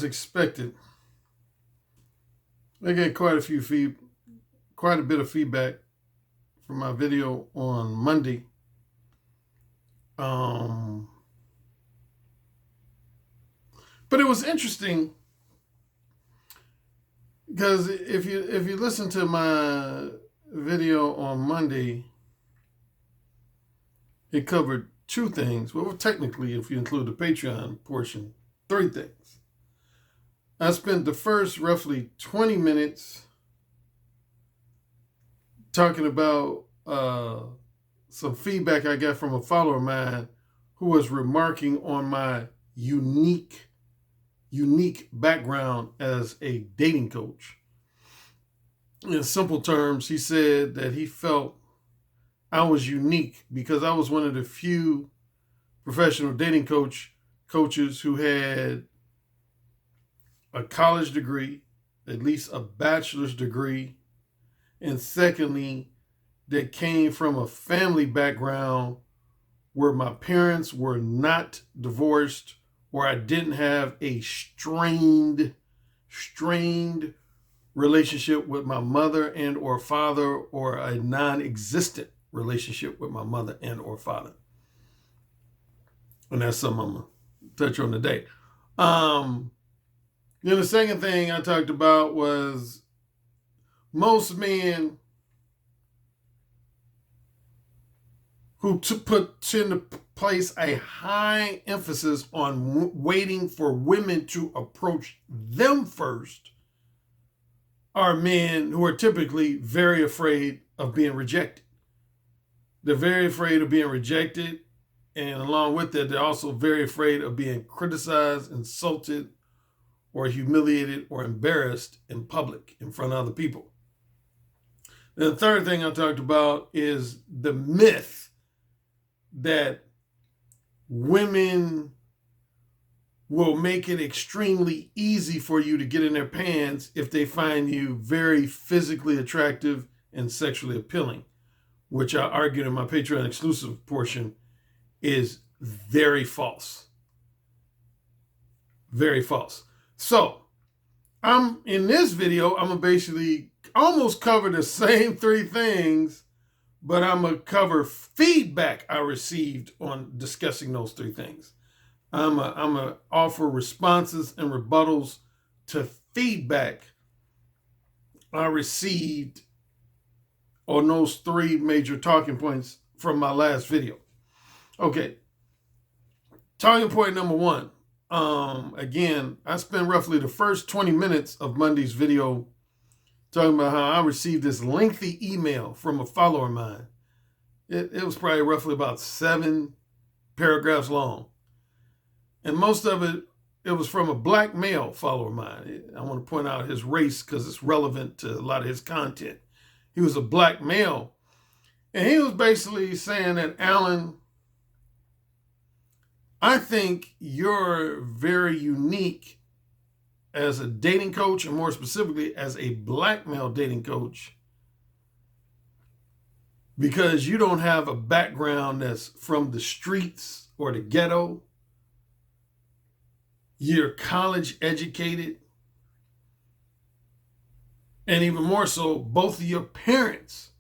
as expected, I get quite a bit of feedback from my video on Monday. But it was interesting because if you listen to my video on Monday, it covered two things. Well, technically, if you include the Patreon portion, three things. I spent the first roughly 20 minutes talking about some feedback I got from a follower of mine who was remarking on my unique background as a dating coach. In simple terms, he said that he felt I was unique because I was one of the few professional dating coaches who had a college degree, at least a bachelor's degree, and secondly, that came from a family background where my parents were not divorced, or I didn't have a strained relationship with my mother and or father, or a non-existent relationship with my mother and or father. And that's something I'm going to touch on today. Then the second thing I talked about was most men who tend to place a high emphasis on waiting for women to approach them first are men who are typically very afraid of being rejected. They're very afraid of being rejected, and along with that, they're also very afraid of being criticized, insulted, or humiliated or embarrassed in public in front of other people. The third thing I talked about is the myth that women will make it extremely easy for you to get in their pants if they find you very physically attractive and sexually appealing, which I argued in my Patreon exclusive portion is very false. Very false. So, in this video, I'm going to basically almost cover the same three things, but I'm going to cover feedback I received on discussing those three things. I'm going to offer responses and rebuttals to feedback I received on those three major talking points from my last video. Okay. Talking point number one. Again, I spent roughly the first 20 minutes of Monday's video talking about how I received this lengthy email from a follower of mine. It was probably roughly about 7 paragraphs long. And most of it was from a black male follower of mine. I want to point out his race because it's relevant to a lot of his content. He was a black male. And he was basically saying that, Alan, I think you're very unique as a dating coach, and more specifically as a black male dating coach, because you don't have a background that's from the streets or the ghetto. You're college educated. And even more so, both of your parents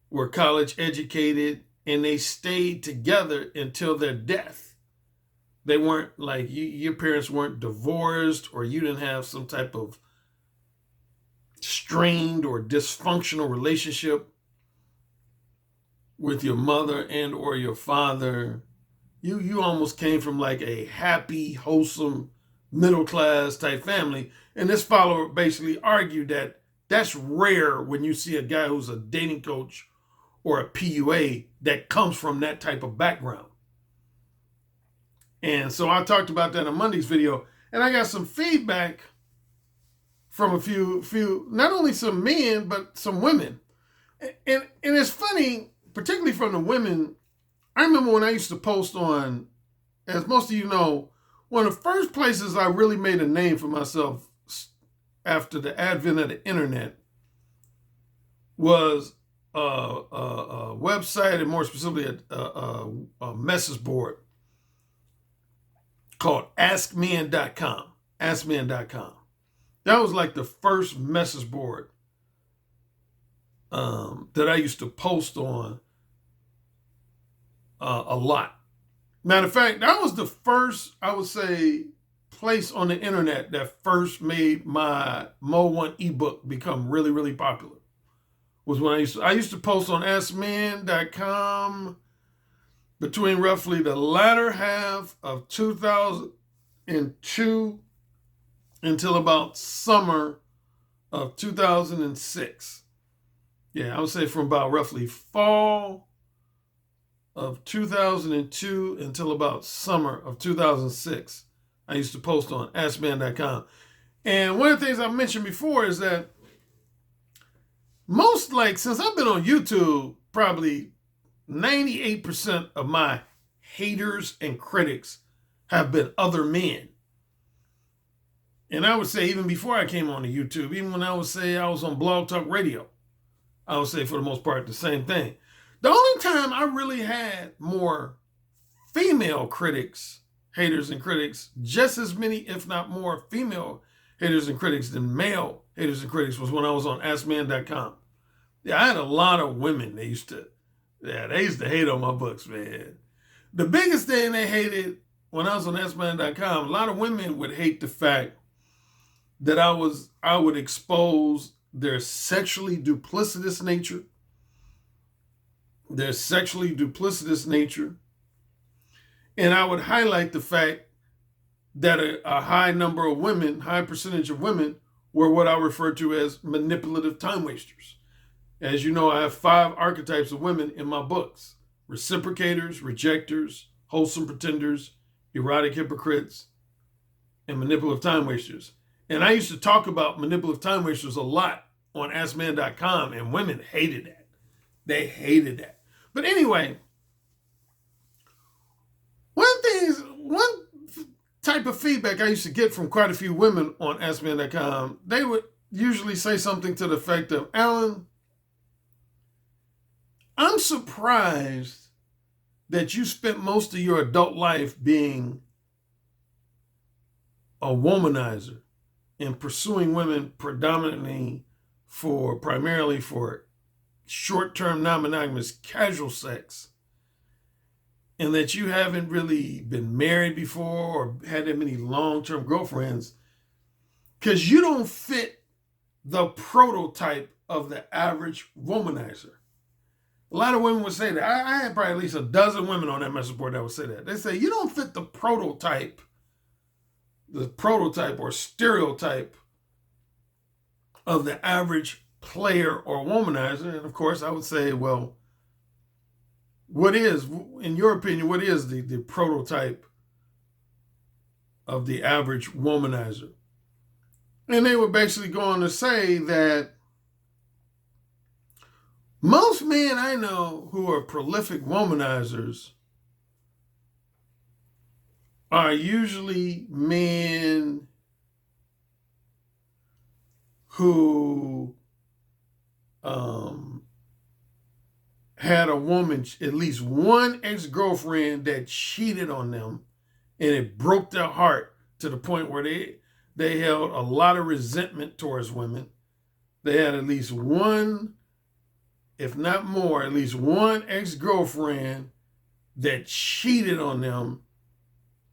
were college educated and they stayed together until their death. They weren't like, your parents weren't divorced, or you didn't have some type of strained or dysfunctional relationship with your mother and or your father. You almost came from like a happy, wholesome, middle-class type family. And this follower basically argued that that's rare when you see a guy who's a dating coach or a PUA that comes from that type of background. And so I talked about that in Monday's video, and I got some feedback from a few, not only some men, but some women. And it's funny, particularly from the women. I remember when I used to post on, as most of you know, one of the first places I really made a name for myself after the advent of the internet was a website, and more specifically a message board called askmen.com. AskMan.com. That was like the first message board that I used to post on a lot. Matter of fact, that was the first, I would say, place on the internet that first made my Mo 1 ebook become really, really popular. Was when I used to post on AskMan.com between roughly the latter half of 2002 until about summer of 2006. Yeah, I would say from about roughly fall of 2002 until about summer of 2006. I used to post on AskMan.com. And one of the things I mentioned before is that since I've been on YouTube, probably 98% of my haters and critics have been other men. And I would say even before I came on to YouTube, even when I was on Blog Talk Radio, I would say for the most part the same thing. The only time I really had more female critics, haters and critics, just as many, if not more, female haters and critics than male haters and critics was when I was on AskMan.com. Yeah, I had a lot of women they used to hate on my books, man. The biggest thing they hated when I was on AskMan.com, a lot of women would hate the fact that I would expose their sexually duplicitous nature. And I would highlight the fact that a high percentage of women were what I refer to as manipulative time wasters. As you know, I have 5 archetypes of women in my books: reciprocators, rejectors, wholesome pretenders, erotic hypocrites, and manipulative time wasters. And I used to talk about manipulative time wasters a lot on AskMan.com, and women hated that. They hated that. But anyway, one type of feedback I used to get from quite a few women on AskMan.com, they would usually say something to the effect of, "Alan, I'm surprised that you spent most of your adult life being a womanizer and pursuing women primarily for short-term, non-monogamous, casual sex, and that you haven't really been married before or had that many long-term girlfriends, because you don't fit the prototype of the average womanizer." A lot of women would say that. I had probably at least a dozen women on that message board that would say that. They say, you don't fit the prototype or stereotype of the average player or womanizer. And of course, I would say, well, in your opinion, what is the prototype of the average womanizer? And they would basically go on to say that most men I know who are prolific womanizers are usually men who had a woman, at least one ex-girlfriend that cheated on them, and it broke their heart to the point where they held a lot of resentment towards women. They had at least one, if not more, at least one ex-girlfriend that cheated on them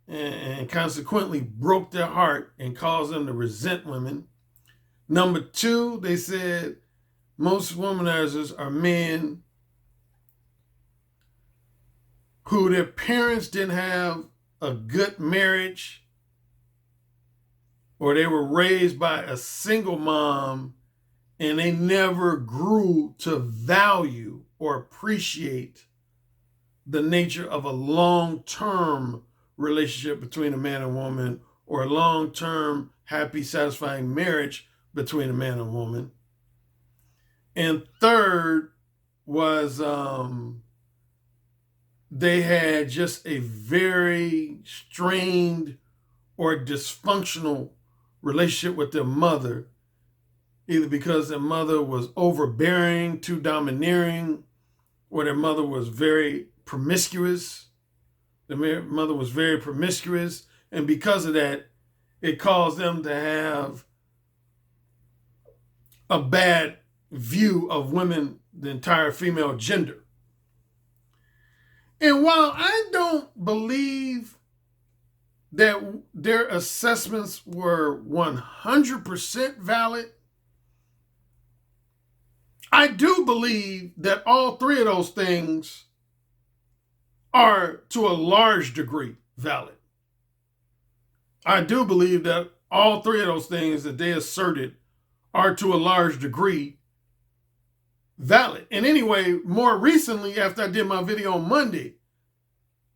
and consequently broke their heart and caused them to resent women. Number 2, they said most womanizers are men who their parents didn't have a good marriage, or they were raised by a single mom and they never grew to value or appreciate the nature of a long-term relationship between a man and woman, or a long-term, happy, satisfying marriage between a man and woman. And third was they had just a very strained or dysfunctional relationship with their mother, either because their mother was overbearing, too domineering, or their mother was very promiscuous. And because of that, it caused them to have a bad view of women, the entire female gender. And while I don't believe that their assessments were 100% valid, I do believe that all three of those things are to a large degree valid. I do believe that all three of those things that they asserted are to a large degree valid. And anyway, more recently, after I did my video on Monday,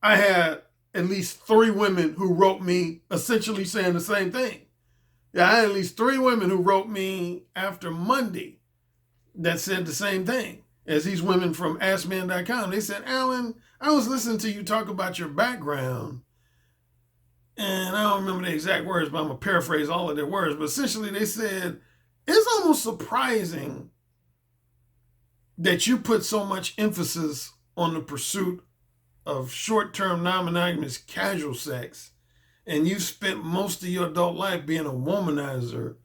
I had at least 3 women who wrote me essentially saying the same thing. Yeah, I had at least 3 women who wrote me after Monday that said the same thing as these women from AskMan.com. They said, Alan, I was listening to you talk about your background, and I don't remember the exact words, but I'm going to paraphrase all of their words. But essentially they said, it's almost surprising that you put so much emphasis on the pursuit of short-term, non-monogamous, casual sex, and you spent most of your adult life being a womanizer,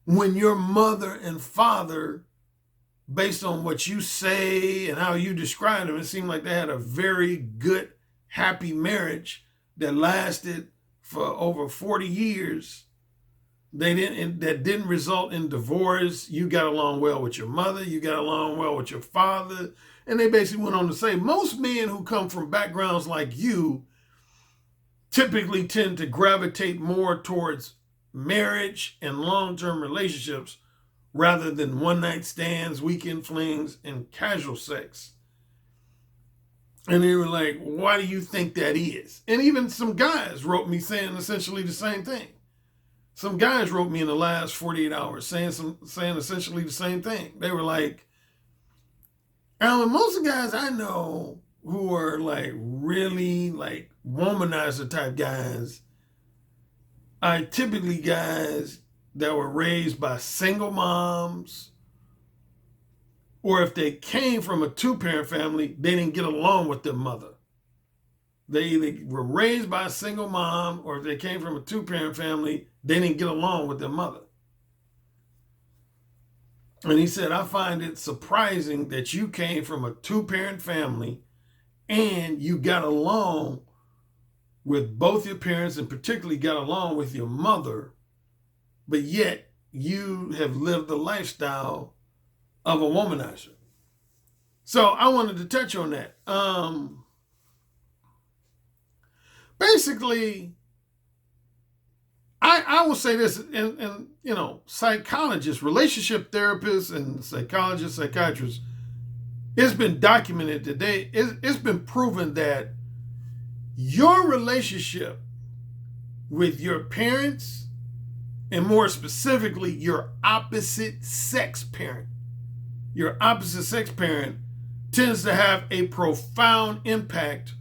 when your mother and father, based on what you say and how you describe them, it seemed like they had a very good, happy marriage that lasted for over 40 years. That didn't result in divorce. You got along well with your mother. You got along well with your father. And they basically went on to say, most men who come from backgrounds like you typically tend to gravitate more towards marriage and long-term relationships rather than one-night stands, weekend flings, and casual sex. And they were like, why do you think that is? And even some guys wrote me saying essentially the same thing. Some guys wrote me in the last 48 hours saying essentially the same thing. They were like, Alan, most of the guys I know who are like really like womanizer type guys are typically guys that were raised by single moms, or if they came from a 2-parent family, they didn't get along with their mother. They either were raised by a single mom, or if they came from a 2-parent family, they didn't get along with their mother. And he said, I find it surprising that you came from a 2-parent family and you got along with both your parents, and particularly got along with your mother, but yet you have lived the lifestyle of a womanizer. So I wanted to touch on that. Basically, I will say this, and you know, psychologists, relationship therapists, and psychologists, psychiatrists, it's been documented today. It's been proven that your relationship with your parents, and more specifically, your opposite sex parent, tends to have a profound impact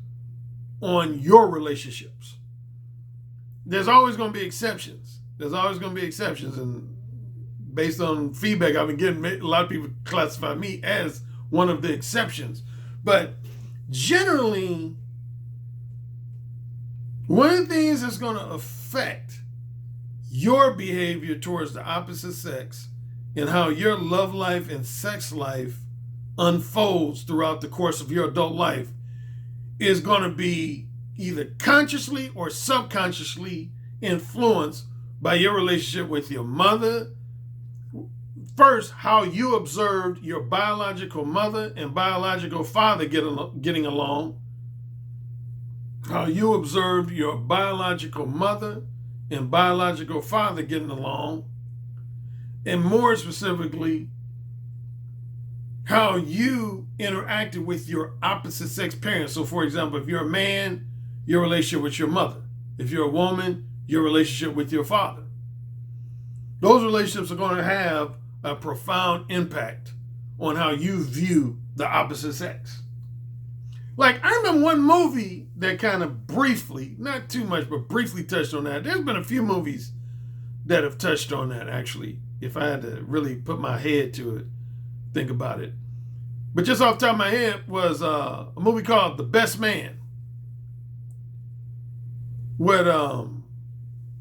on your relationships. There's always going to be exceptions. And based on feedback I've been getting, a lot of people classify me as one of the exceptions. But generally, one of the things that's going to affect your behavior towards the opposite sex and how your love life and sex life unfolds throughout the course of your adult life is going to be either consciously or subconsciously influenced by your relationship with your mother. First, how you observed your biological mother and biological father getting along. How you observed your biological mother and biological father getting along. And more specifically, how you interacted with your opposite sex parents. So for example, if you're a man, your relationship with your mother. If you're a woman, your relationship with your father. Those relationships are going to have a profound impact on how you view the opposite sex. Like, I remember one movie that kind of briefly, not too much, but briefly touched on that. There's been a few movies that have touched on that, actually, if I had to really put my head to it, think about it. But just off the top of my head was a movie called The Best Man with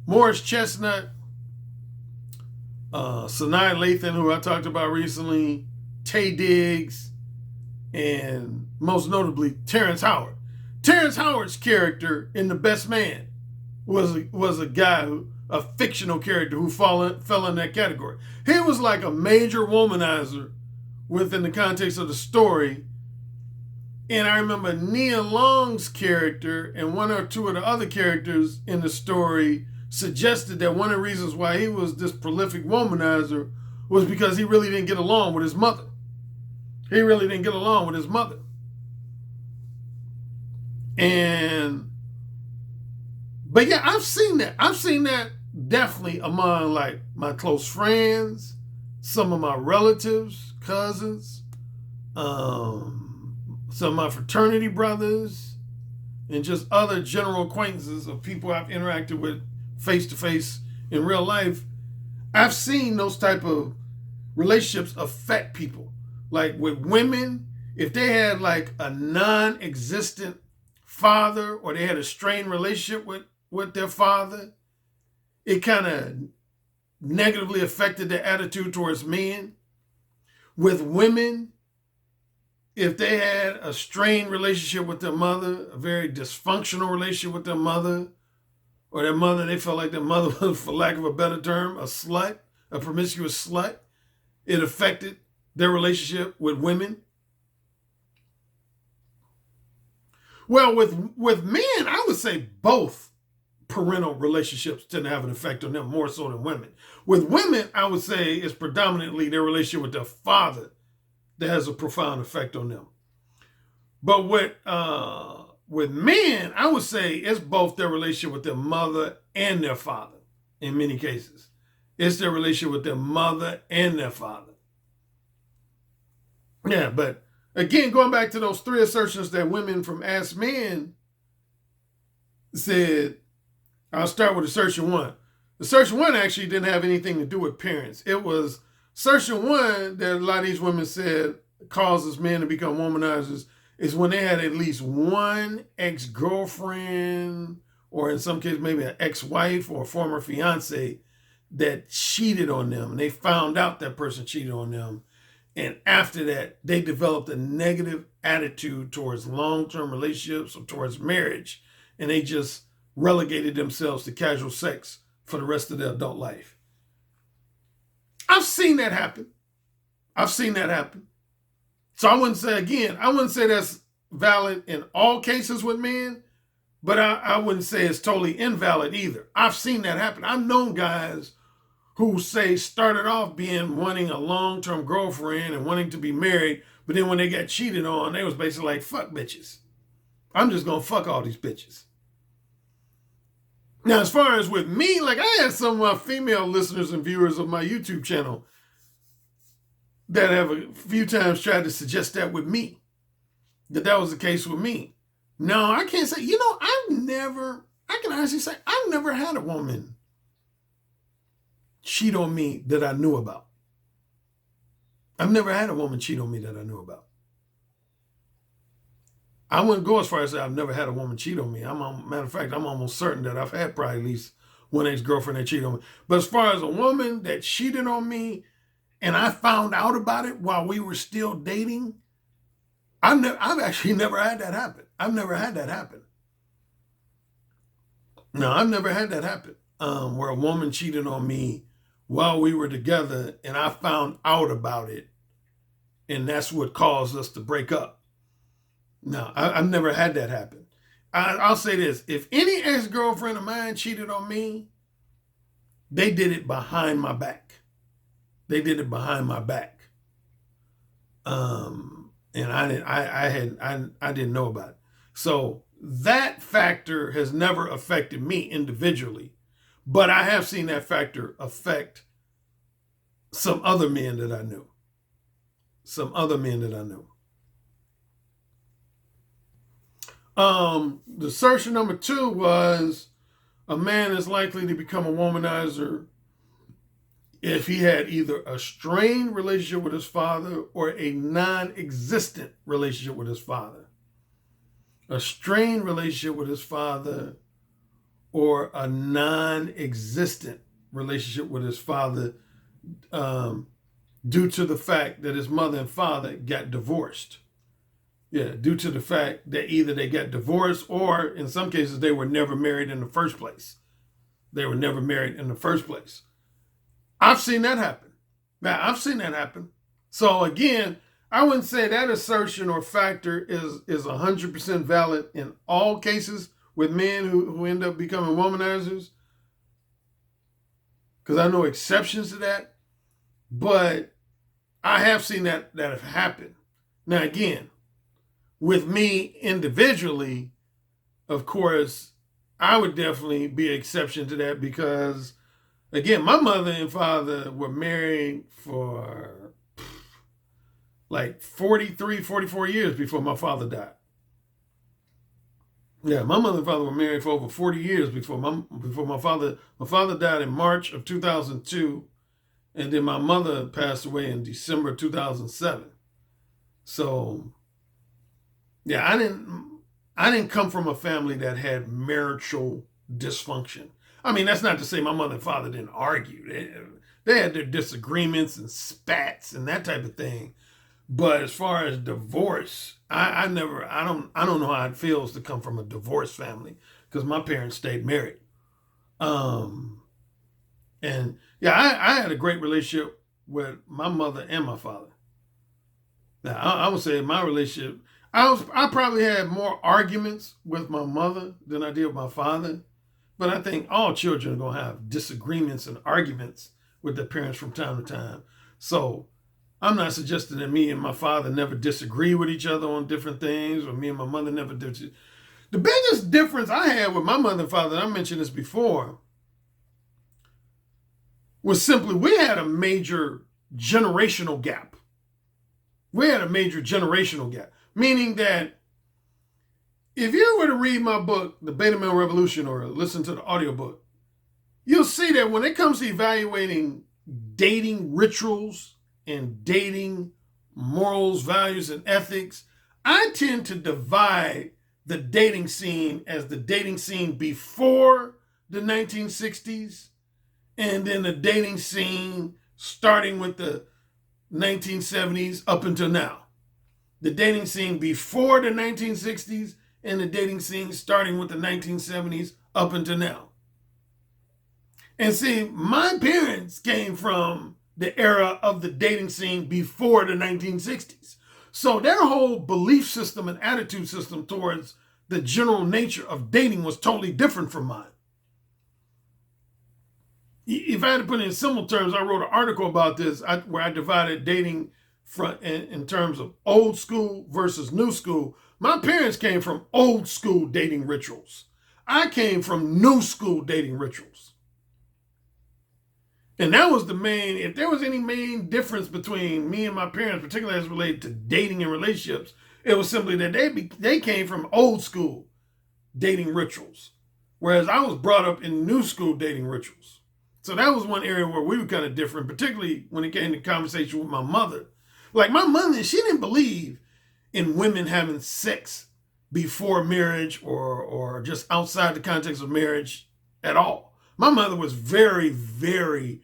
Morris Chestnut, Sanaa Lathan, who I talked about recently, Taye Diggs, and most notably Terrence Howard. Terrence Howard's character in The Best Man was a guy a fictional character who fell in that category. He was like a major womanizer within the context of the story. And I remember Nia Long's character and one or two of the other characters in the story suggested that one of the reasons why he was this prolific womanizer was because he really didn't get along with his mother. He really didn't get along with his mother. But yeah, I've seen that. I've seen that definitely among like my close friends, some of my relatives, cousins, some of my fraternity brothers, and just other general acquaintances of people I've interacted with face to face in real life. I've seen those type of relationships affect people. Like with women, if they had like a non-existent father or they had a strained relationship with their father, it kind of negatively affected their attitude towards men. With women, if they had a strained relationship with their mother, a very dysfunctional relationship with their mother, or their mother, they felt like their mother was, for lack of a better term, a slut, a promiscuous slut, it affected their relationship with women. Well, with men, I would say both parental relationships tend to have an effect on them more so than women. With women, I would say it's predominantly their relationship with their father that has a profound effect on them. But with men, I would say it's both their relationship with their mother and their father in many cases. It's their relationship with their mother and their father. Yeah, but again, going back to those three assertions that women from Ask Men said, I'll start with assertion one. Assertion one actually didn't have anything to do with parents. It was assertion one that a lot of these women said causes men to become womanizers is when they had at least one ex-girlfriend, or in some cases maybe an ex-wife or a former fiance that cheated on them. And they found out that person cheated on them. And after that, they developed a negative attitude towards long-term relationships or towards marriage. And they just relegated themselves to casual sex for the rest of their adult life. I've seen that happen. So I wouldn't say that's valid in all cases with men, but I wouldn't say it's totally invalid either. I've seen that happen. I've known guys who say started off wanting a long-term girlfriend and wanting to be married, but then when they got cheated on, they was basically like, fuck bitches. I'm just going to fuck all these bitches. Now, as far as with me, like I had some of my female listeners and viewers of my YouTube channel that have a few times tried to suggest that with me, that was the case with me. No, I can't say, I can honestly say I've never had a woman cheat on me that I knew about. I've never had a woman cheat on me that I knew about. I wouldn't go as far as say I've never had a woman cheat on me. Matter of fact, I'm almost certain that I've had probably at least one ex-girlfriend that cheated on me. But as far as a woman that cheated on me and I found out about it while we were still dating, I've actually never had that happen. I've never had that happen. No, I've never had that happen. Where a woman cheated on me while we were together and I found out about it and that's what caused us to break up. No, I've never had that happen. I'll say this. If any ex-girlfriend of mine cheated on me, they did it behind my back. And I didn't know about it. So that factor has never affected me individually, but I have seen that factor affect some other men that I knew. The assertion number 2 was a man is likely to become a womanizer if he had either a strained relationship with his father or a non-existent relationship with his father. A strained relationship with his father or a non-existent relationship with his father, due to the fact that his mother and father got divorced. Yeah, due to the fact that either they got divorced or in some cases they were never married in the first place. They were never married in the first place. I've seen that happen. Now, I've seen that happen. So again, I wouldn't say that assertion or factor is 100% valid in all cases with men who end up becoming womanizers, because I know exceptions to that, but I have seen that have happened. Now, again, with me individually, of course, I would definitely be an exception to that because, again, my mother and father were married for like 43, 44 years before my father died. Yeah, my mother and father were married for over 40 years before my father. My father died in March of 2002, and then my mother passed away in December 2007. So, yeah, I didn't come from a family that had marital dysfunction. I mean, that's not to say my mother and father didn't argue. They had their disagreements and spats and that type of thing. But as far as divorce, I don't know how it feels to come from a divorced family because my parents stayed married. And yeah, I had a great relationship with my mother and my father. Now, I would say my relationship, I probably had more arguments with my mother than I did with my father. But I think all children are going to have disagreements and arguments with their parents from time to time. So I'm not suggesting that me and my father never disagree with each other on different things, or me and my mother never did. The biggest difference I had with my mother and father, and I mentioned this before, was simply we had a major generational gap. We had a major generational gap, meaning that if you were to read my book, The Beta Male Revolution, or listen to the audiobook, you'll see that when it comes to evaluating dating rituals and dating morals, values, and ethics, I tend to divide the dating scene as the dating scene before the 1960s and then the dating scene starting with the 1970s up until now. The dating scene before the 1960s and the dating scene starting with the 1970s up until now. And see, my parents came from the era of the dating scene before the 1960s. So their whole belief system and attitude system towards the general nature of dating was totally different from mine. If I had to put it in simple terms, I wrote an article about this where I divided dating in terms of old school versus new school. My parents came from old school dating rituals. I came from new school dating rituals. And that was the main, if there was any main difference between me and my parents, particularly as related to dating and relationships, it was simply that they came from old school dating rituals, whereas I was brought up in new school dating rituals. So that was one area where we were kind of different, particularly when it came to conversation with my mother. Like my mother, she didn't believe in women having sex before marriage or just outside the context of marriage at all. My mother was very, very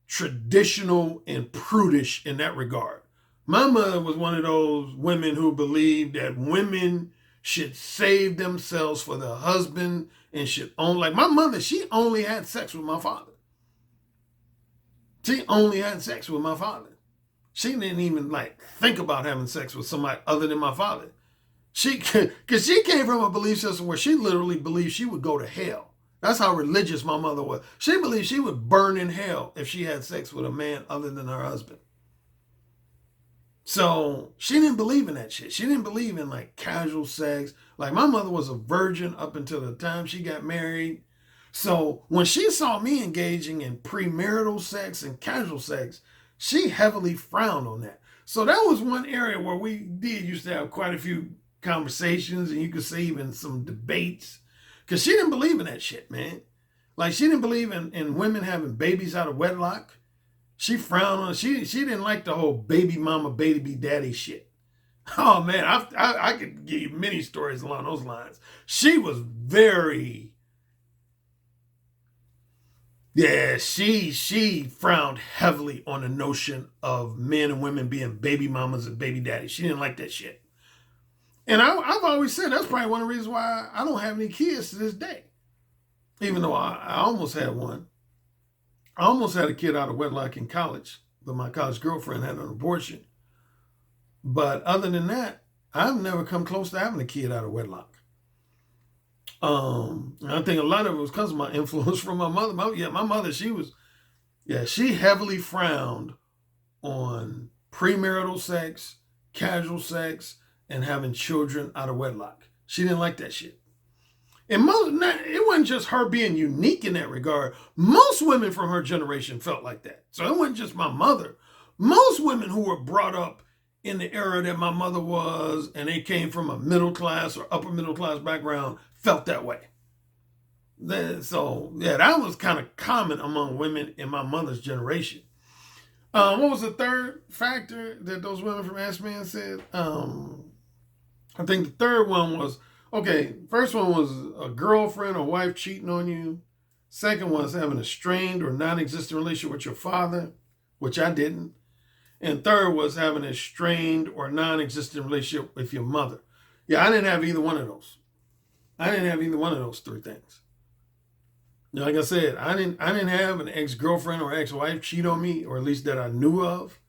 traditional and prudish in that regard. My mother was one of those women who believed that women should save themselves for the husband and should own. Like my mother, she only had sex with my father. She only had sex with my father. She didn't even think about having sex with somebody other than my father. Because she came from a belief system where she literally believed she would go to hell. That's how religious my mother was. She believed she would burn in hell if she had sex with a man other than her husband. So she didn't believe in that shit. She didn't believe in casual sex. Like my mother was a virgin up until the time she got married. So when she saw me engaging in premarital sex and casual sex, she heavily frowned on that. So that was one area where we used to have quite a few conversations, and you could say even some debates. Because she didn't believe in that shit, man. Like, she didn't believe in women having babies out of wedlock. She frowned on it. She didn't like the whole baby mama, baby daddy shit. Oh, man, I could give you many stories along those lines. She was very Yeah, she frowned heavily on the notion of men and women being baby mamas and baby daddies. She didn't like that shit. And I've always said that's probably one of the reasons why I don't have any kids to this day. Even though I almost had one. I almost had a kid out of wedlock in college, but my college girlfriend had an abortion. But other than that, I've never come close to having a kid out of wedlock. I think a lot of it was because of my influence from my mother. My mother, she heavily frowned on premarital sex, casual sex, and having children out of wedlock. She didn't like that shit. And it wasn't just her being unique in that regard. Most women from her generation felt like that. So it wasn't just my mother. Most women who were brought up in the era that my mother was, and they came from a middle class or upper middle class background, felt that way. So, yeah, that was kind of common among women in my mother's generation. What was the third factor that those women from Ask Man said? I think the third one was, okay, first one was a girlfriend or wife cheating on you. Second was having a strained or non-existent relationship with your father, which I didn't. And third was having a strained or non-existent relationship with your mother. Yeah, I didn't have either one of those. I didn't have either one of those three things. Like I said, I didn't have an ex-girlfriend or ex-wife cheat on me, or at least that I knew of.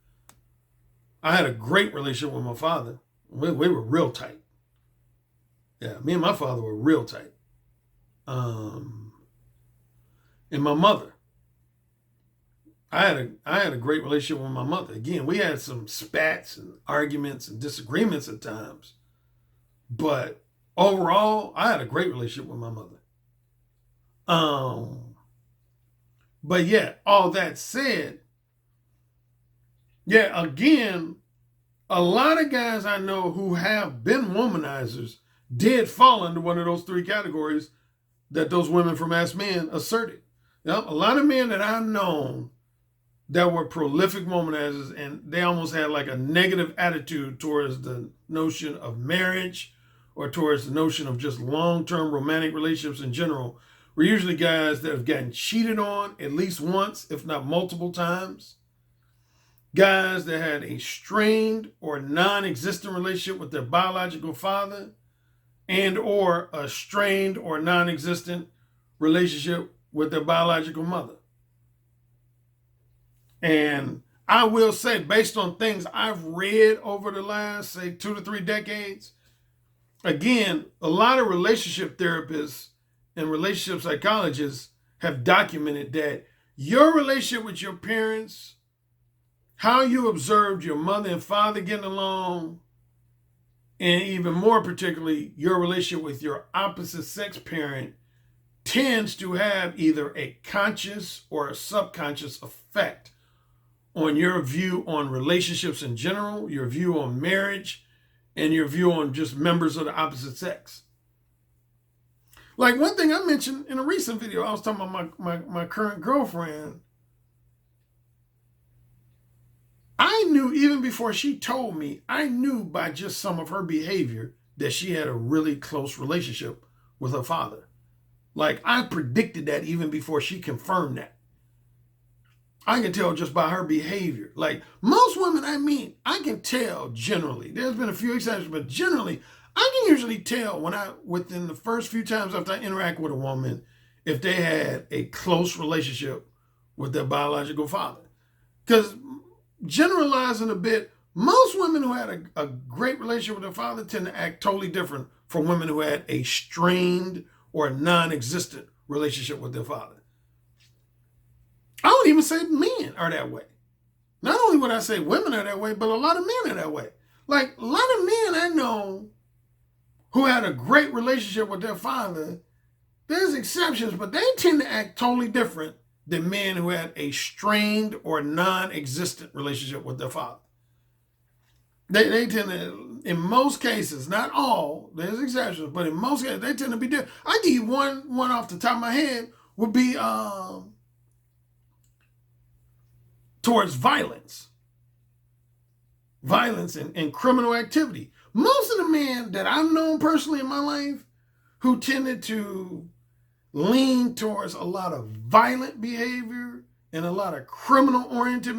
I had a great relationship with my father. We were real tight. Yeah, me and my father were real tight. And my mother, I had a great relationship with my mother. Again, we had some spats and arguments and disagreements at times, but overall, I had a great relationship with my mother. But yeah, all that said, yeah, again, a lot of guys I know who have been womanizers did fall under one of those three categories that those women from Ask Men asserted. Yep, a lot of men that I've known that were prolific womanizers, and they almost had like a negative attitude towards the notion of marriage or towards the notion of just long-term romantic relationships in general, were usually guys that have gotten cheated on at least once, if not multiple times. Guys that had a strained or non-existent relationship with their biological father, and or a strained or non-existent relationship with their biological mother. And I will say, based on things I've read over the last, say, 2 to 3 decades, again, a lot of relationship therapists and relationship psychologists have documented that your relationship with your parents, how you observed your mother and father getting along, and even more particularly, your relationship with your opposite sex parent tends to have either a conscious or a subconscious effect on your view on relationships in general, your view on marriage, and your view on just members of the opposite sex. Like one thing I mentioned in a recent video, I was talking about my current girlfriend. I knew even before she told me, I knew by just some of her behavior that she had a really close relationship with her father. Like I predicted that even before she confirmed that. I can tell just by her behavior. Like most women I meet, I can tell generally. There's been a few exceptions, but generally, I can usually tell within the first few times after I interact with a woman, if they had a close relationship with their biological father. Because generalizing a bit, most women who had a great relationship with their father tend to act totally different from women who had a strained or non-existent relationship with their father. I would even say men are that way. Not only would I say women are that way, but a lot of men are that way. Like a lot of men I know who had a great relationship with their father, there's exceptions, but they tend to act totally different than men who had a strained or non-existent relationship with their father. They tend to, in most cases, not all, there's exceptions, but in most cases, they tend to be different. I give you one off the top of my head would be towards violence and criminal activity. Most of the men that I've known personally in my life who tended to lean towards a lot of violent behavior and a lot of criminal-oriented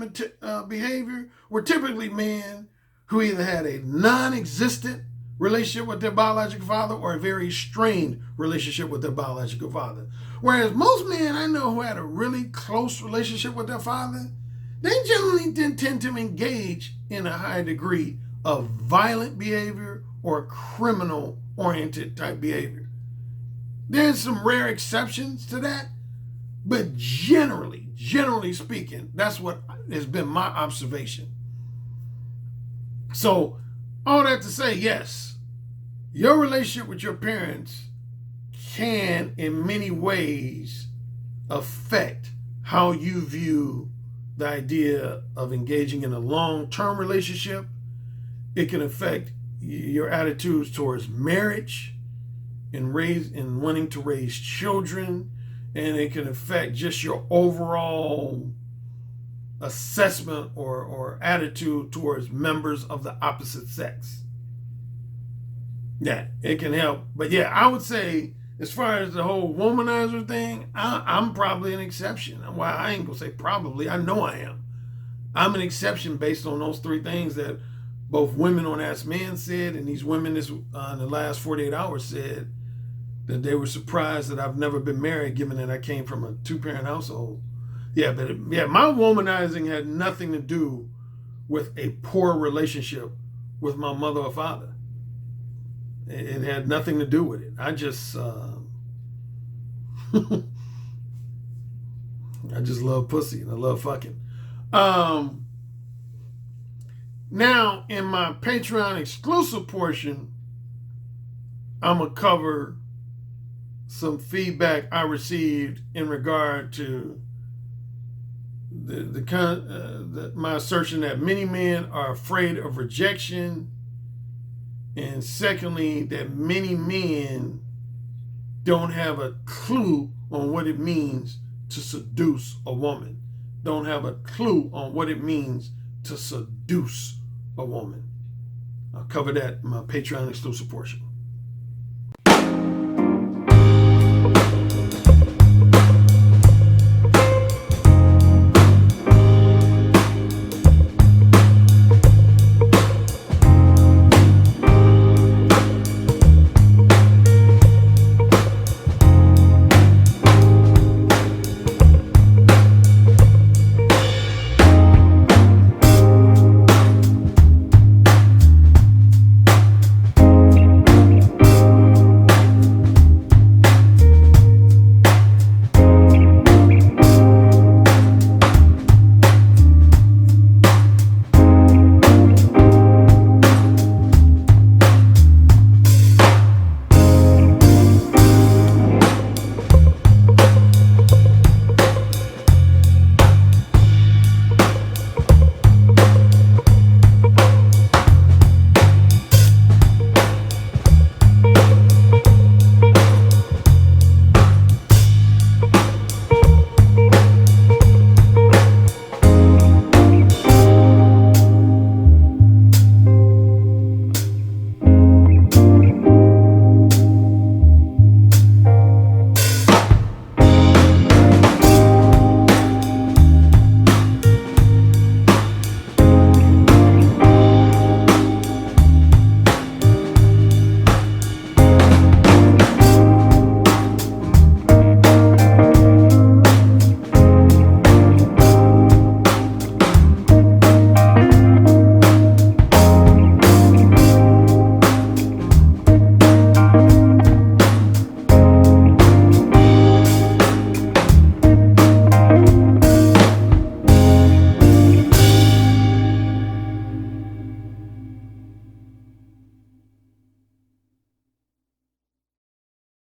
behavior were typically men who either had a non-existent relationship with their biological father or a very strained relationship with their biological father. Whereas most men I know who had a really close relationship with their father, they generally didn't tend to engage in a high degree of violent behavior or criminal-oriented type behavior. There's some rare exceptions to that, but generally speaking, that's what has been my observation. So, all that to say, yes, your relationship with your parents can, in many ways, affect how you view the idea of engaging in a long-term relationship. It can affect your attitudes towards marriage and wanting to raise children, and it can affect just your overall assessment or attitude towards members of the opposite sex. Yeah, it can help. But yeah, I would say as far as the whole womanizer thing, I'm probably an exception. Well, I ain't gonna say probably, I know I am. I'm an exception based on those three things that both women on Ask Men said, and these women in the last 48 hours said that they were surprised that I've never been married, given that I came from a two-parent household. Yeah, but my womanizing had nothing to do with a poor relationship with my mother or father. It had nothing to do with it. I just I just love pussy and I love fucking. Now, in my Patreon exclusive portion, I'm going to cover some feedback I received in regard to my assertion that many men are afraid of rejection, and secondly, that many men don't have a clue on what it means to seduce a woman. Don't have a clue on what it means to seduce a woman. I'll cover that in my Patreon exclusive portion.